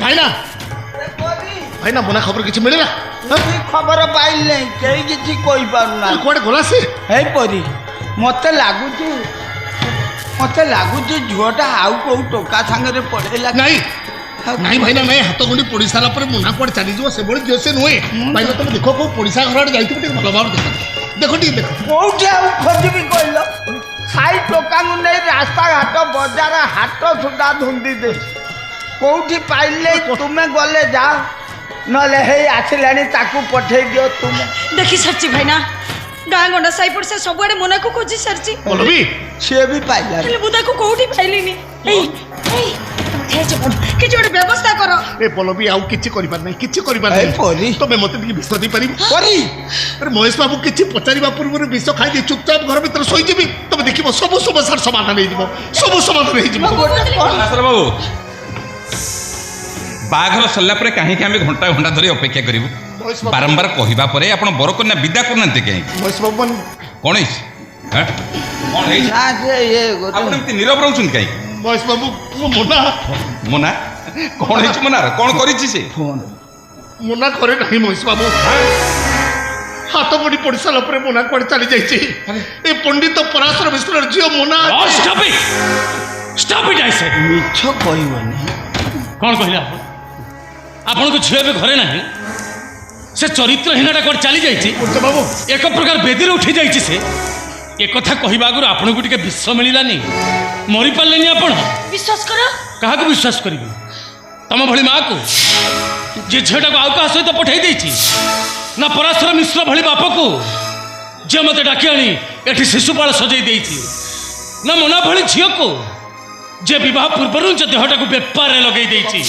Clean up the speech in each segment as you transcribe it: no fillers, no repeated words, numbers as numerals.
भाईना भाईना मोना खबर किसी मिले ना खबर पाइल नहीं कहीं किसी कोई पारुना कुआडे गला से हे परी मते लगुच झुआटा आउ को टोका सांगे पड़ेला नहीं नहीं भाईना नहीं हाथ गुंडी पड़ी सारा पर मुना कुआडे चली जीव से बड़ी दिवस नुहे भाईना तुम देखो को पड़ीसा घर आड़े जाइथिबो टिके भलो भाव देखो टिके देखो कोठी आउ खोजबी कहलो साई टोका नु नहीं रास्ता घाट बाजार हाट सुधा धुंदी दे कोठी पाइले तुमे गले जाओ नले हे आसिलानी ताकू पठे दियो तुम देखी सरची भाईना गाँ गंडा साई पड़सा सबुआडे मोना को खोजी सरची बोलबी से भी पाइला हेले मुदा को कोठी पाइलिनी ए हे जब कि जोड़ व्यवस्था करो ए बोलबी आउ किछि करि पार नहीं किछि करि पार नहीं परी तमे मते टिके विश्वास दे पारि परी अरे महेश बाबू किछि पचारिबा पूर्व विष खाई दे चुपचाप घर भीतर सोई जेबी तमे देखिबो सब समस्या समाधान हे जिवो सब समाधान हे जिवो आसर बाबू बाघर सरला पर कहीं आम घंटा घंटा धरी अपेक्षा करूँ बारंबार कहवा पर आप बरकन्या विदा करना कहीं महेश बाबू कौन नीरव रोचुन कहीं महेश बाबू मोना मोना कौन है मोनार कौन कर मोना करे नहीं महेश बाबू हाथ बड़ी पड़ सारा पर मोना कुआडे चली जाइए ए पंडित पराशर मिश्र झील मोना स्टॉप इट आई से मिछ कहबनी कौन कहले आपण को झील घरे ना से चरित्रहीनटा कौन चली जाइए बाबू एक प्रकार बेदी उठी जाइए से एक कथा कहवा आगु आपन को टिके विश्व मिलानी मरी पारे आपण विश्वास करो क्या विश्वास करी तम भली माँ को जे झीटा को आउ क्या सहित पठे देती ना पराशर मिश्र भली बाप को जे मत डाकी आनी एठी शिशुपाल सजई देती ना मोना भली झील को जे विवाह पूर्व देहटा को बेपार लगे देती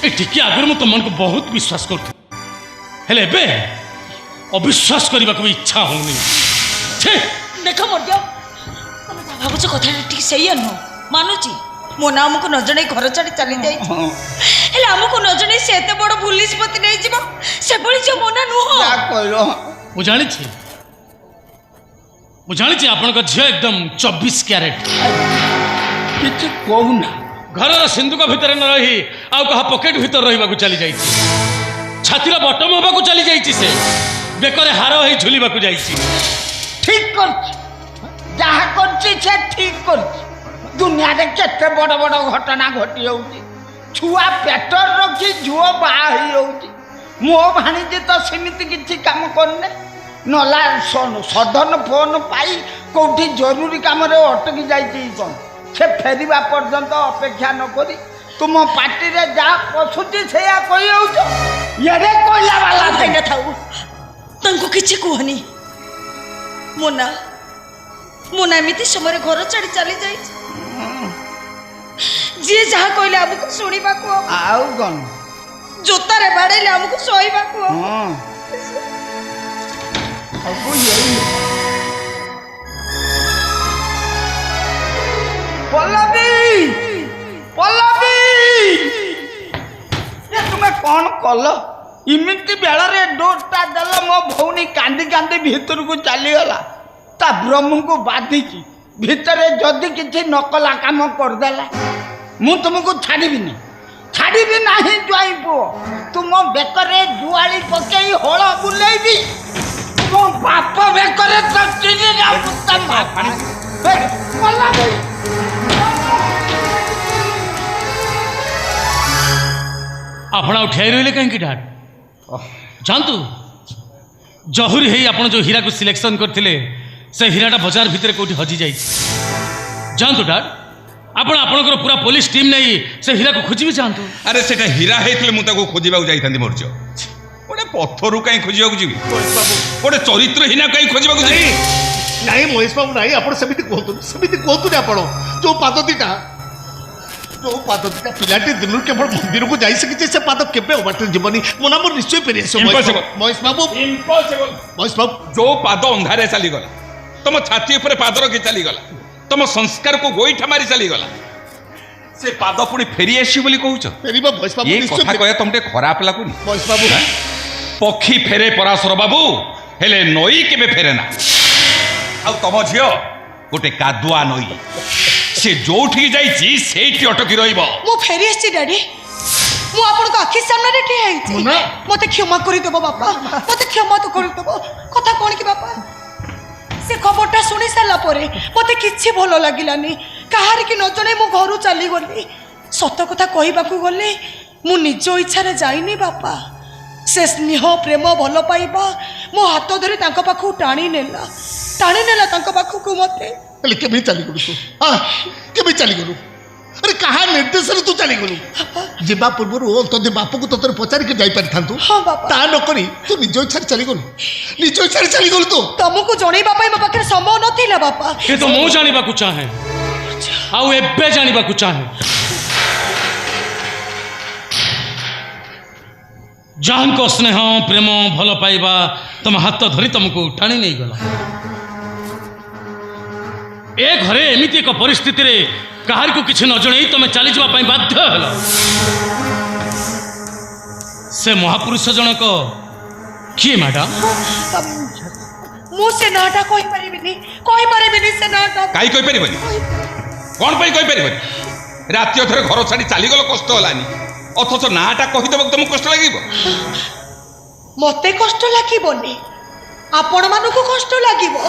टिके आगुरी मुझे तुम को बहुत विश्वास करूँ अविश्वास करने को इच्छा होनी देख मर्द तुम भावुच कथा ठीक सही नुह मानुची मोना आमको न जन घर छाड़ी चली जाइए आमको न जन से एत बड़ भूल निष्पत्ति नहीं जीव से जो मोना नुह मु जानी आपण झील एकदम 24 कैरेट किछ कहूना घर सिंधुक भितर न रही आउ कहा पॉकेट भितर रही चली जाइए छातीर बटम हवा चली जाइए से बेकरे हार हो झुलवा ठीक कर जहाँ कर ठीक कर दुनिया रे केते बड़ बड़ घटना घटी होउची छुआ पेटर रखी झुओ बाहा ही होउची मो भाणीजी तो सेमिति किछि काम करने नला सडन फोन पाई कोठी जरूरी काम रे अटकी जाइछि कोन से फेरिबा पर्यंत अपेक्षा न करी तुम पार्टी रे जा पछुची सेया कहि होउछ येरे कोइला वाला न थाउ तंको किछि कहनी मोना मोना एमती समय घर छाड़ी चली जाइए जी जहाँ कहले आमको शुणा आउ कौन जोतारे बाड़े आमको शोवा पल्लवी पल्लवी तुम कौन कल इमिति बेलरे डोरटा देल मो भौनी कांदी कांदी भीतर को चलीगला ता ब्रह्म को बाधिकी भितरे जदि किसी नकला काम करदेला मु तुमको छाड़बी नहीं जुआई पुओ तुम बेकरे जुआली पकई हल बुलेबी तुम बाप बेकरे आपण उठाई रही कहीं डाट जानतु जहुरी है आप जो हीरा को सिलेक्शन करते से हीराटा बाजार भितर कौटी हजि जाए जानतु डाट आपण आपणकर पूरा पुलिस टीम नहीं से हीरा को खोजी भी चाहतु अरे से हीरा होते मुझे खोजा जाता मोर्च गोटे पथर कहीं खोजा जी गोटे चरित्रहीना कहीं खोजा नहीं महेश बाबू नहीं आप कहतुनि आप जो पाद दीटा पिलाटी दिन केवल मंदिर को जाई सकी से पाद केबे बाटे जीवनी मोना मोर निश्चय फेरी आसो महेश बाबू महेश बाबू जो पाद अंधारे चलीगला तुम छाती पर पाद रखी चलीगला तुम संस्कार को गोईठा मारी चलीगला से पाद पुणी फेरी आसी बोली कहूछ फेरीबा महेश बाबू निश्चय कथा कहे तुम खराब लगुनि महेश बाबू पक्षी फेरे पराशर बाबू हेले नई केबे फेरे ना आ तुम झियो गोटे कादुआ नई से जोठी जाइछि सेठी अटकी रहिबो मु फेरी आछि डैडी ମୁଁ ଆପଣଙ୍କ ଆଖି ସାମ୍ନାରେ ଠିଆ ହେଇଛି ମୁନା। ମତେ କ୍ଷମା କରିଦେବ ବାପା ମତେ କ୍ଷମା ତ କରିଦେବ କଥା କଣ କି ବାପା ସେ ଖବରଟା ଶୁଣି ସାରିଲା ପରେ ମତେ କିଛି ଭଲ ଲାଗିଲାନି କାହାରିକି ନ ଜଣେଇ ମୁଁ ଘରୁ ଚାଲିଗଲି ସତ କଥା କହିବାକୁ ଗଲେ ମୁଁ ନିଜ ଇଚ୍ଛାରେ ଯାଇନି ବାପା ସେ ସ୍ନେହ ପ୍ରେମ ଭଲ ପାଇବା ମୋ ହାତ ଧରି ତାଙ୍କ ପାଖକୁ ଟାଣି ନେଲା ତାଙ୍କ ପାଖକୁ ମତେ ହେଲେ କେବେ ଚାଲିଗଲୁ ତୁ କେବେ ଚାଲିଗଲୁ अरे कहा निर्देश तू चलीगलु जीवा पूर्व तोते बाप को तोते पचारिक जापरिथातु हाँ बापा ता नकरी तू निज इच्छा चलीगलु निज इच्छा चलीगलु तू तुमको जनइबा पई मो पाखे समय नथिला बापा ये तो मो जानिबा को चाहे आउ एबे जानिबा को चाहे जान को स्नेह प्रेम भल पाइबा तुम हाथ धरी तुमको टाणी नहीं गला ए घरे एमिति एक परिस्थिति रे कहार को किसी न जन तुम चली जावाई बाध्य हेल से महापुरुष जनक किए मैडम मु से नाटा कहि परिबिनी से नाटा काई कहि परिबनी कोन पई कहि परिबनी राति अथरे घर छाड़ी चली गलो कष्ट हलानी अथच नाटा कहि देबक तुम कष्ट लागिबो मते कष्ट लागिबोनी आपण मानको कष्ट लागिबो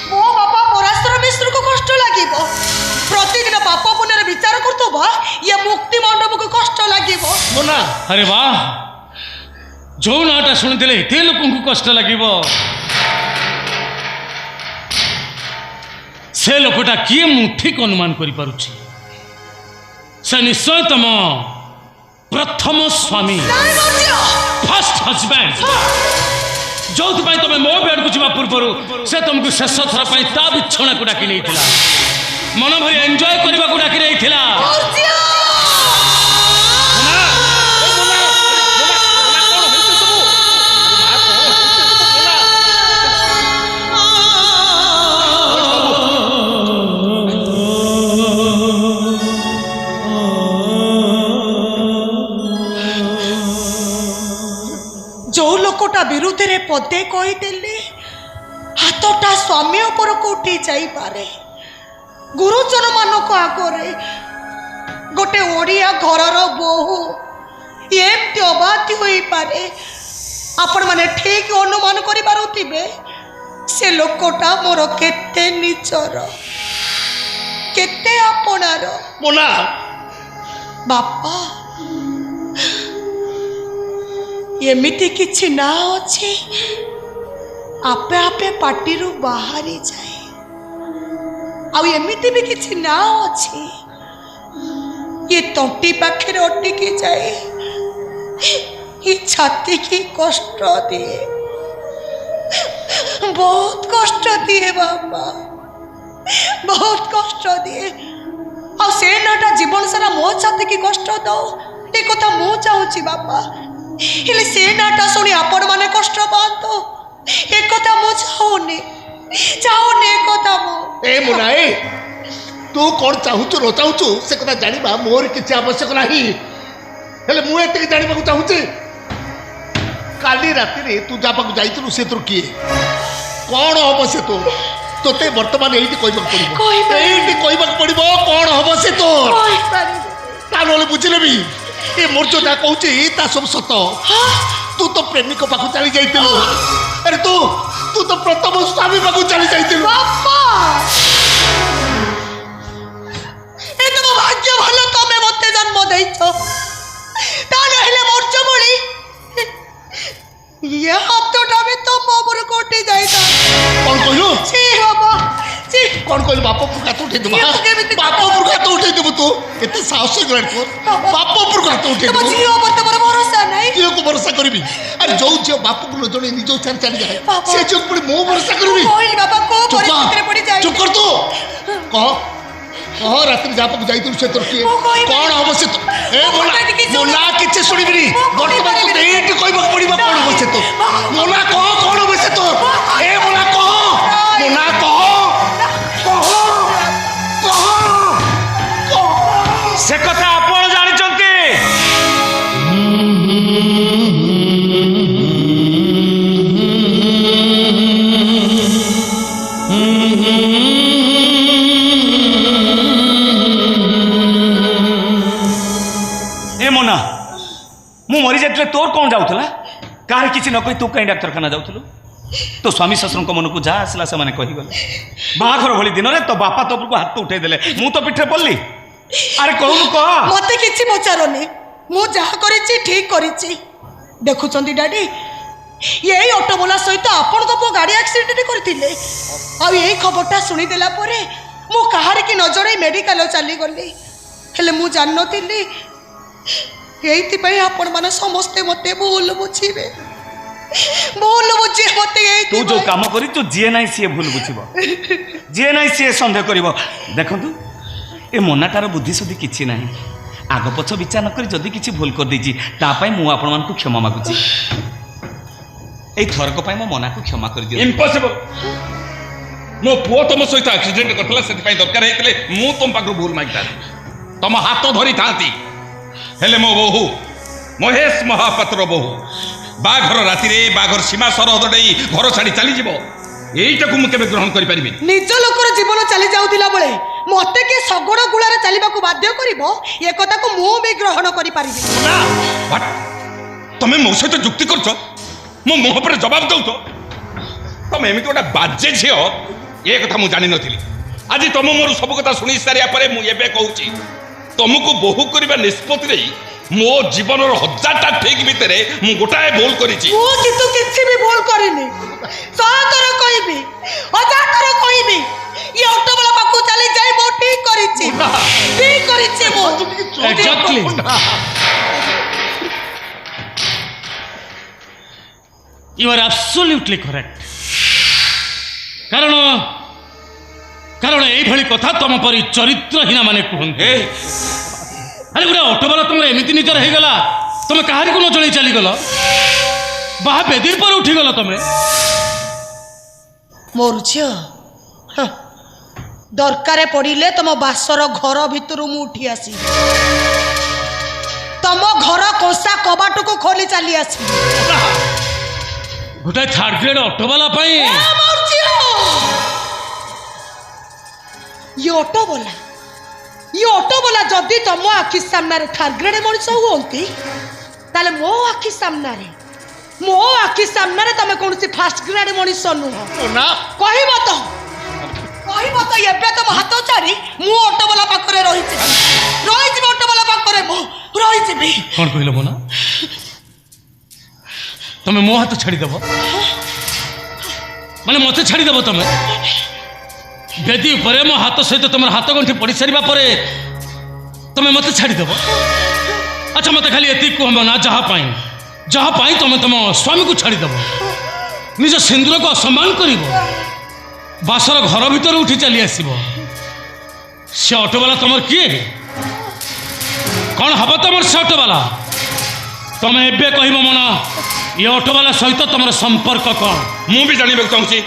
मो बापा पराशर मिश्र को कष्ट लागिबो प्रतिदिन पाप पुण्यर विचार करतो ये मुक्ति मंडप को कष्ट लागिबो मोना अरे वाह जो नाटा शुणुले एते लोक कष्ट लगे से लोकटा किए मु ठीक अनुमान कर पारुछि से निश्चय तम प्रथम स्वामी फर्स्ट हजबैंड जो तुम मो बेड को जा पूर्व से तुमको शेष थर ता बिछଣା को डाकी नहीं मन भरी एंजॉय करने को डाकी नहीं जो लोकटा विरुद्ध रे पदे कहीदेले हाथटा स्वामी उपर को उठी जाई पारे गुरुजन मानक आगरे गोटे ओडिया घरर बोहू एमती अबाध्य होई पारे आपण माने ठीक अनुमान करि पारुथिबे से लोकटा मोर केते निचर केते आपणार मोना बापा एमिति किछि ना अछि आपे आपे पाटिरु बाहरी जाए आउ एमिति भी किछि ना अछि ये तंटी पाखे अटिकी जाए ये छाती की कष्ट दिए बहुत कष्ट दिए बाबा बहुत कष्ट दिए आ से नाटा जीवन सारा मो छाती की कष्ट दो ये कथा मु चाहूची बाबा हेले से नाटा शुणी आपण माने कष्ट पातो एक कथा मु चाहूनी एक कथा मु ए मुना ए तू कौन चाहूचु न चाहूचु से कथा जानिबा मोर किछि आवश्यक नाही हेले मु एते जानिबा को चाहूची काली राति रे तू जाबाक जाइतलु से तोर किए कौन हबो से तो तोते वर्तमान एइति कहबाक पड़िबो एइति कहबाक पड़िबो कौन हबो से तोर ता नले बुझिले भी ए मोर जो जा कहूची ता सब सत तू तो प्रेमिक पाखु चली जाइतलु अरे तू तो प्रथम स्वामी पाखु चली जाइतलु बापा ए तो भाग्य भलो तमे मते जन्म देइछो ता नहले मोर चमड़ी ये हाथटा भी तो मोर कोटी जाइता कौन कहलु छी बाबा छी कौन कहलु बाप पर हाथ उठे देबो बाप पर हाथ उठे देबो तू एते साहस गण को बाप पर हाथ उठे तब देबो जीव पर तमर भरोसा नहीं कियो को भरोसा करबी अरे जो जो बाप को न जणे निजो चार चली जाए बाबा। से जो पुणी मो भरोसा करबी कोइल बाबा को चुप परिस्थिति रे पड़ी जाई चुप कर तू कह रात्रि जापक जाइतु से तोर किए मो कहबे कौन हबो से तो ए मोना मोना किछ सुनिबिनी मो वर्तमान कहबे तो एइट कहबाक पड़िबो कौन हबो से तो मोना कह कौन हबो से तो ए मोना कह मोना कह से कथा आपण जानिचंती ए मन हेले तोर कौन जाऊला कार किसी न कही तू कहीं डाक्तरखाना जाऊलु तो स्वामी शशुर मन को जहाँ आसला से कहीगले बाहाघर भली दिन में तो बापा तो उपरको हाथ उठेदेले मु तो पिठे पड़ली अरे कहून कह मते किछि पचारनी मु जहा करिछि ठीक करिछि देखुचंदी डैडी यही ऑटोवाला सहित आपण तो पो गाड़ी एक्सीडेंट करथिले आ यही खबरटा सुनी देला परे मु कहार की नजर मेडिकल चली गली हेले मु जान नथिली एइति पई आपण माने समस्ते मते भूल बुझिबे भूल बुझे मते तू जो काम करी तू जीए नहीं सी भूल बुझब जीए नहीं सी सन्देह कर देखु ए मनाटार बुद्धि सुधी किसी ना आग पछ विचार न कर जदि किसी भूल कर देछि तापाई मु आपण मानकु क्षमा मागुछि एई थरक पाई मो मना को क्षमा कर दियो इम्पॉसिबल मो पुओ तुम सहित एक्सीडेंट करथला सेति पई दरकार हेतले मु तुम पाखु भूल मागता तुम हाथ धरी थांती हेले मो बहु महेश महापात्र बहु बाघर राति रे बाघर सीमा सरहद देई घर छाड़ी चली जीवो एइटाकू मु केबे ग्रहण करि परिबि निज लोकर जीवन चली जाउतिला बेले मते के सगड़ गुलारे चलिबाकू बाध्य करिवो ए कथा को मु भी ग्रहण करि परिबि ना बट तमे मो सहित जुक्ति करछो मो मुह पर जवाब दउ तो तमे एमिति गोटा बाजे झियो ए कथा मु जानि नथिली आज तुम मोर सब कथा सुनी सारिया परे मु एबे कहूची तुमको बहु करबा निष्पत्ति रे मो जीवन हजारटा ठीक भितर मु गोटाए भूल करिछि मु कितु किछि भी भूल करिनी सातर कहबी हजार कहबी ये ऑटो वाला पाखु चली जाई मो ठीक करिछि मो exactly you are absolutely correct कारण कारण यही भली कथा तुम परी चरित्रहीन माने कहते अरे गोटे ऑटोवाला तुम एमती निजर हो गला तुम कहारी को न जड़े चलीगल बाहा बेदीर पर उठीगल तुम मोर झियो दरकार पड़िले तुम बासर घर भितर मु उठी आसी तुम घर कोसा कबाट को खोली चली आसी गोटे थर्ड ग्रेड ऑटोवाला ये ऑटो वाला जदि तुम आखि सामने थर्ड ग्रेड मनीष हुंती ताले मो आखि सामने तुम कौन फास्ट ग्रेड मनीष नुह ना कहब तो एबे तुम हाथ चारी मु ऑटो वाला पाखरे रही ऑटो वाला पाखरे मु रही कौन कहल मोना तुम मो हाथ छाड़ीदेव माने मत छाड़ीदेव तुम बेदी उपरे मो हाथ सहित तुम हाथ गंठी पड़ सारा पर तुम मत छाड़ीदेव अच्छा मत खाली ये कहब ना जहाँपाई तुम तुम स्वामी को छाड़ीदेव निज सिंदूर को असम्मान कर बासर घर भीतर उठी चली आसब से ऑटोवाला तुम किए कौन हम तुम से ऑटोवाला तुम एबे कहब मना ये ऑटोवाला सहित तुम संपर्क कौन मु भी जानवा चाहूँगी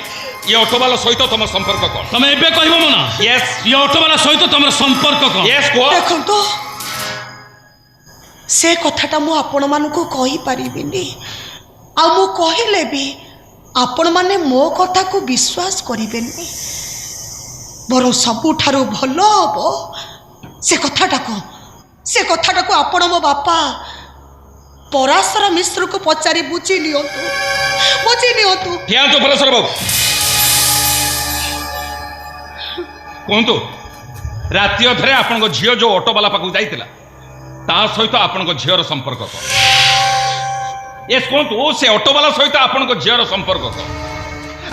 ये ऑटोवाला सहित तुम संपर्क कौन तुम एबे कहब मना यस ये ऑटोवाला सहित तुम संपर्क कौन यस को देखो से कथाटा मु आपण मानकु कहि परिबिनी आ मु कहिले भी आपण माने मो कथा को विश्वास करिबेनी बरो सबुठारु भलो हबो से कथाटा को आपण मो बापा पराशर मिश्र को पचारि बुझी नियंतु क्या तो पराशर बाबू कहतु राति अधरे आपण झील जो ऑटोवाला पाखु जाइतिला ता सहित आपण झीर संपर्क ये कहतु से ऑटोवाला सहित आपण झीर संपर्क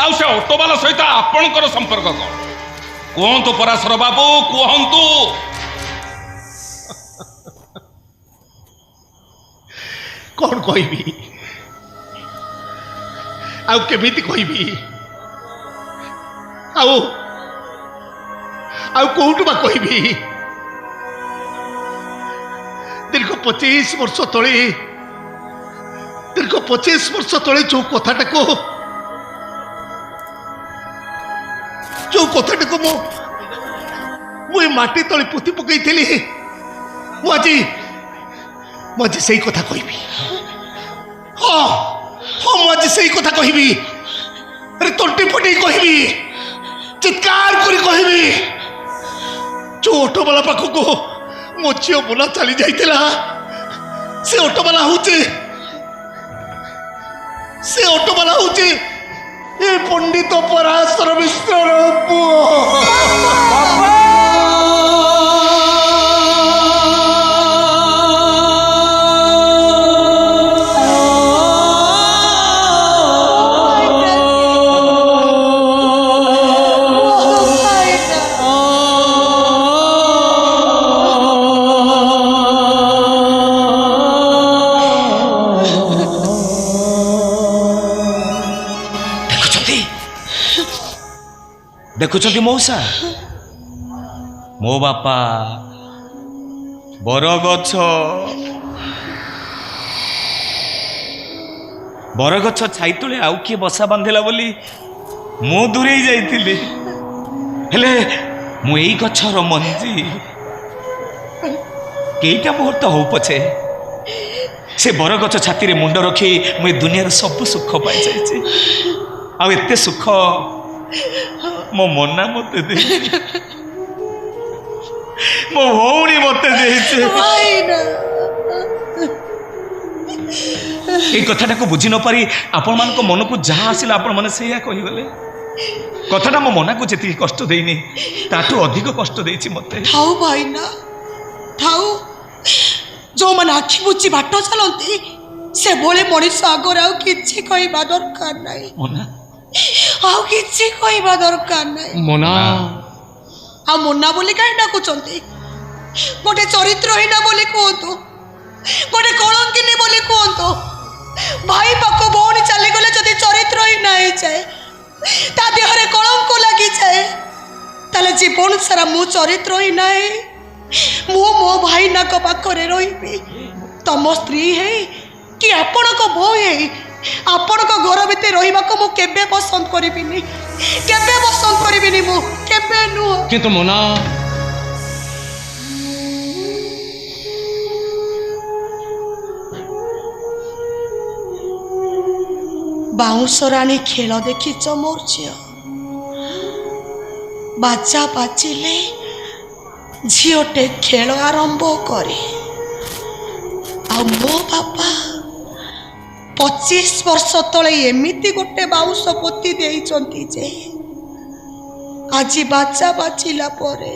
आउ से ऑटोवाला सहित आपणकर संपर्क कहतु पराशर बाबू कहतु कौन कहबी आउ केमिति कहबी आउ कोउटु बा कहबी दीर्घ 25 वर्ष तले जो कथाटा को मु माटी तले पुति पकई मुझे सही कथा कहबी हाँ मुझे सही कथा कहबी अरे तंटी फटे कहबी चित्कार करी कहबी जो ऑटोवाला पाखक मो झील बोला चली जाइला से ऑटोवाला हूँ से ऑटोवाला होचे ए पंडित पराशर मिश्रर पुओ। देखुଛନ୍ତି मौसा मो बापा बरगछ छाई तले आउ किए बसा बांधिला बोली मु दूरे जाइथिली हेले मु एई गछर मंजी केईटा मुहूर्त हो पछे से बरगछ छाती रे मुंड रखी मु दुनिया सब सुख पाई जाइछि आ एते सुख मो मना मते दे मो भौणी मते देइछे এই কথাটা को बुझी न पारी आपण मान को मन को जहाँ आसिला आपण माने सेया कहि गले कथाटा मो मना को जेति कष्ट देइनी ताटू अधिक कष्ट देइछि मते ठाऊ भाईना ठाऊ जो मन आखि बुझी बाट चलती से बोले मनीष आगर आउ किछि कहबा दरकार नाही मना आउ किछि कहबा दरकार नाही मोना आ मुन्ना बोली काहे डाकुचंती गोटे चरित्रहीना बोली कहतो गोटे कलंकिनी बोली कहतो भाई पाख भौणी चली गले जदि चरित्रहीना हो जाए ता देहरे कलंक लगी जाए ताले जीवन सारा मु चरित्रहीना है मु मो भाई ना को पाखरे रही तम स्त्री है कि आपण को बो है आपण को घर भितर रहिबा को मु केबे पसंद करिबिनी केबे पसंद करिबिनी मु केबे नु किंतु मोना बाउंस राणी खेल देखिच मोर झियो बाजा बाजिले झीटे खेल आरंभ करे आ मो बापा 25 वर्ष तले एमिति गोटे बाउंस पोती देइचंती जे आज बाजा बाजिला परे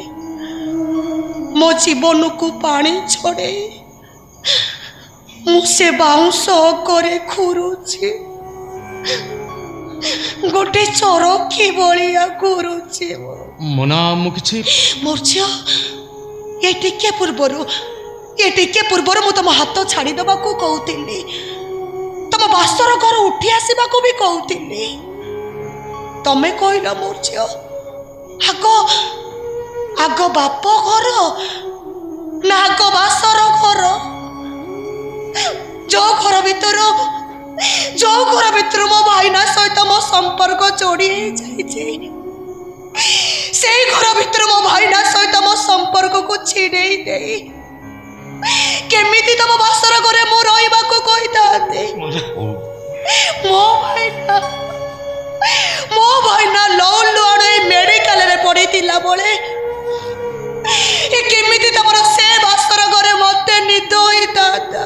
मो जीवन को पानी छड़े मुझे बाउंस करे खुरुची गोटे चरखी भलिया घुरुची मोना मु किछि मोर झियो ये टिके पूर्वर मु तुम हाथ छाड़ी दबा को कहूतिली तुम बासर घर उठी आसवा को भी कहूतिली तमे कहला मोर झियो आगो आगो बाप घर ना आगो बासर घर जो घर भीतर मो भाईना सहित मो संपर्क जोड़ी से घर भीतर मो भाईना सहित मो संपर्क को छिड़े दे केमिति तुम बासर घरे मु रहिबा को कहि दाते मो भाईना लौलु आड़े मेडिकल रे पड़ी थिला बोले ए केमिति तमर से बासर घरे मते निद होई दादा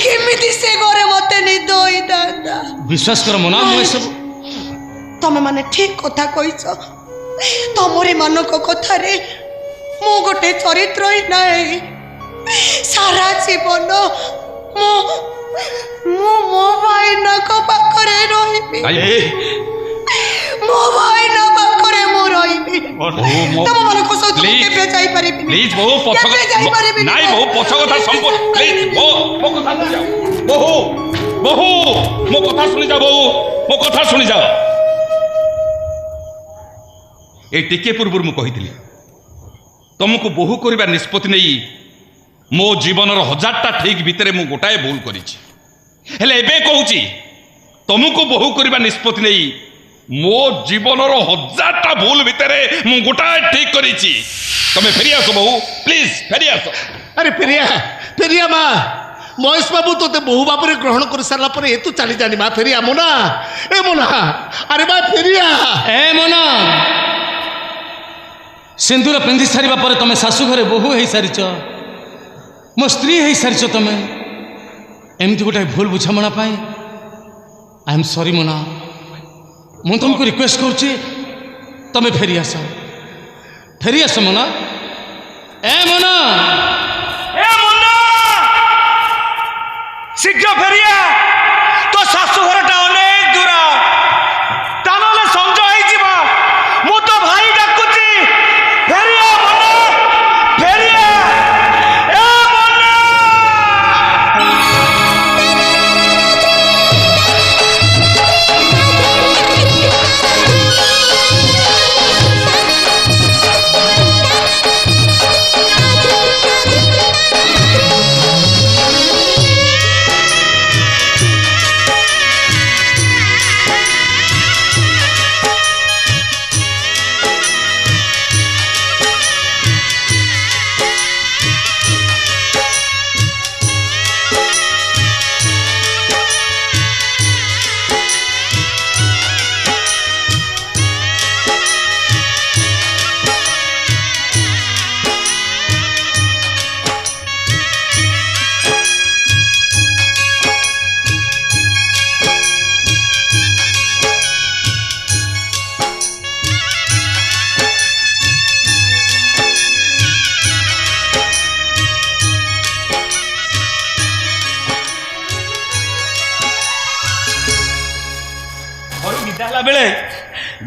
केमिति से घरे मते निद होई दादा विश्वास कर मोना मु सब तमे माने ठीक कथा कहिछ तमरे मानक कथा रे मु गोटे चरित्र ही नाही सारा जीवन मो मो भाई ना को पाखरे रहिबी मो भाई ना पाखरे मो रहिबी तम मानक सहित केबे जाई परिबी प्लीज वो पछ नाही वो पछ कथा संपूर्ण प्लीज वो कथा सुनि जाओ बहु मो कथा सुनि जाओ मो कथा सुनि जाओ ए टिके पूर्व मु कहितली तुमको बहु करबा निष्पत्ति नहीं मो जीवन 1000टा ठीक भितर मु गोटाए भूल करिछि हेले एबे कहूची तुमको बहु करबा निष्पत्ति नहीं मो जीवन 1000टा भूल भितर मु गोटाए ठीक करिछि तमे फेरी आसो बहु प्लीज फेरी आसो अरे फेरिया माँ महेश बाबू तोते बहु बाबू ग्रहण कर सारा पर तू चली जानी माँ फेरिया मोना ए मोना अरे माँ फेरिया ए मोना सिंदूर पिंधि सारिबा पर तमे सासु घरे बहु हेई सारिच मो स्त्री हेई सारिच तमे एमती गोटे भूल बुझामणा आई एम सॉरी मोना मु तुमको रिक्वेस्ट करुच्ची तमें फेरी आस मोना ए मोना शीघ्र फेरिया तो शाशुघरटा अनेक दूर ताने संज हो मु तो भाई डाकुची फेरिया मना फेरिया ए मना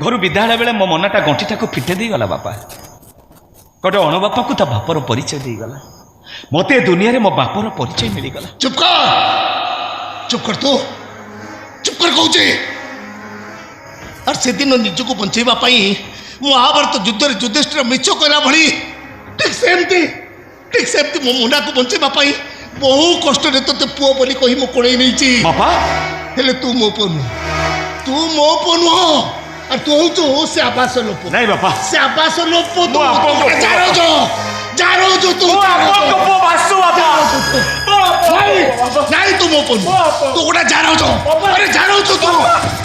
घर विदा बेले मो मनाटा गंठीटा को फिटे दी गला बापा गोटे अणबापा को ता बापर परिचय दी गला मते दुनिया रे मो बापर परिचय मिली गला चुप कर तू चुप कर कहूचे और से दिन निज को बंचेबा पई महाभारत युद्ध रे युधिष्ठिर मिछ कला भली ठीक सेमती मो मुंडा को बंचेबा पई बहु कष्ट रे तते पुओ बोली कहि मो कोड़े नै छी बापा हेले तू मो पनु और तू हो से आवास लोप नहीं बापा से आवास लोप तू जारो जो तू नहीं तू मो पनु तू गोटा जारो जो अरे जारो जो तू